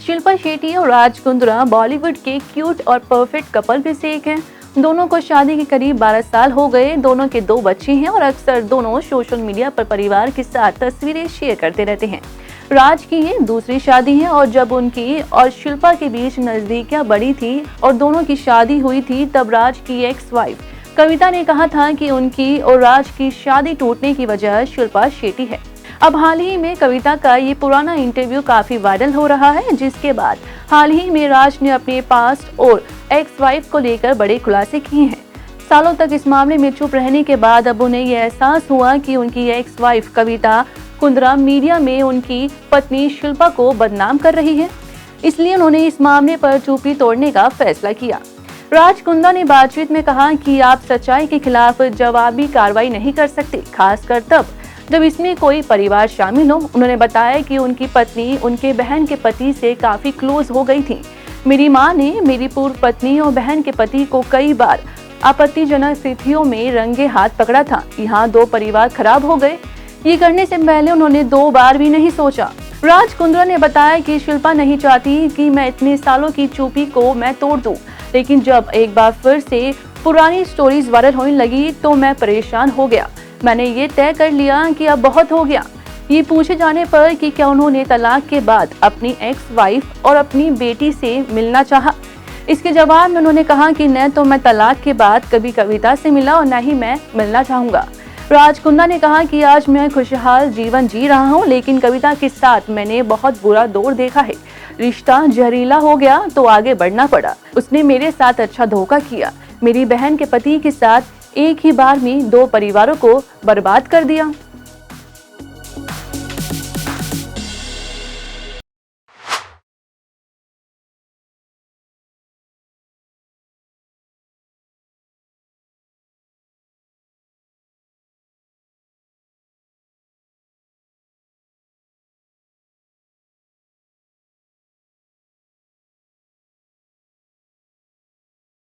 शिल्पा शेट्टी और राज कुंद्रा बॉलीवुड के क्यूट और परफेक्ट कपल में से एक हैं। दोनों को शादी के करीब 12 साल हो गए। दोनों के 2 बच्चे हैं और अक्सर दोनों सोशल मीडिया पर परिवार के साथ तस्वीरें शेयर करते रहते हैं। राज की ये दूसरी शादी है और जब उनकी और शिल्पा के बीच नजदीकियां बढ़ी थी और दोनों की शादी हुई थी, तब राज की एक्स वाइफ कविता ने कहा था कि उनकी और राज की शादी टूटने की वजह शिल्पा शेट्टी है। अब हाल ही में कविता का ये पुराना इंटरव्यू काफी वायरल हो रहा है, जिसके बाद हाल ही में राज ने अपने पास्ट और एक्स वाइफ को लेकर बड़े खुलासे किए हैं। सालों तक इस मामले में चुप रहने के बाद अब उन्हें यह एहसास हुआ कि उनकी एक्स वाइफ कविता कुंद्रा मीडिया में उनकी पत्नी शिल्पा को बदनाम कर रही है, इसलिए उन्होंने इस मामले पर चुप्पी तोड़ने का फैसला किया। राज कुंद्रा ने बातचीत में कहा कि आप सच्चाई के खिलाफ जवाबी कार्रवाई नहीं कर सकते, खासकर तब जब इसमें कोई परिवार शामिल हो। उन्होंने बताया कि उनकी पत्नी उनके बहन के पति से काफी क्लोज हो गई थी। मेरी मां ने मेरी पूर्व पत्नी और बहन के पति को कई बार आपत्तिजनक स्थितियों में रंगे हाथ पकड़ा था। यहाँ 2 परिवार खराब हो गए। ये करने से पहले उन्होंने 2 बार भी नहीं सोचा। राज कुंद्रा ने बताया कि शिल्पा नहीं चाहती कि मैं इतने सालों की चुप्पी को मैं तोड़ दूं, लेकिन जब एक बार फिर से पुरानी स्टोरीज वायरल होने लगी तो मैं परेशान हो गया। मैंने ये तय कर लिया कि अब बहुत हो गया। ये पूछे जाने पर कि क्या उन्होंने तलाक के बाद अपनी एक्स वाइफ और अपनी बेटी से मिलना चाहा, इसके जवाब में उन्होंने कहा कि न तो मैं तलाक के बाद कभी कविता से मिला और न ही मैं मिलना चाहूंगा। राज कुंद्रा ने कहा कि आज मैं खुशहाल जीवन जी रहा हूं, लेकिन कविता के साथ मैंने बहुत बुरा दौर देखा है। रिश्ता जहरीला हो गया तो आगे बढ़ना पड़ा। उसने मेरे साथ अच्छा धोखा किया। मेरी बहन के पति के साथ एक ही बार में 2 परिवारों को बर्बाद कर दिया।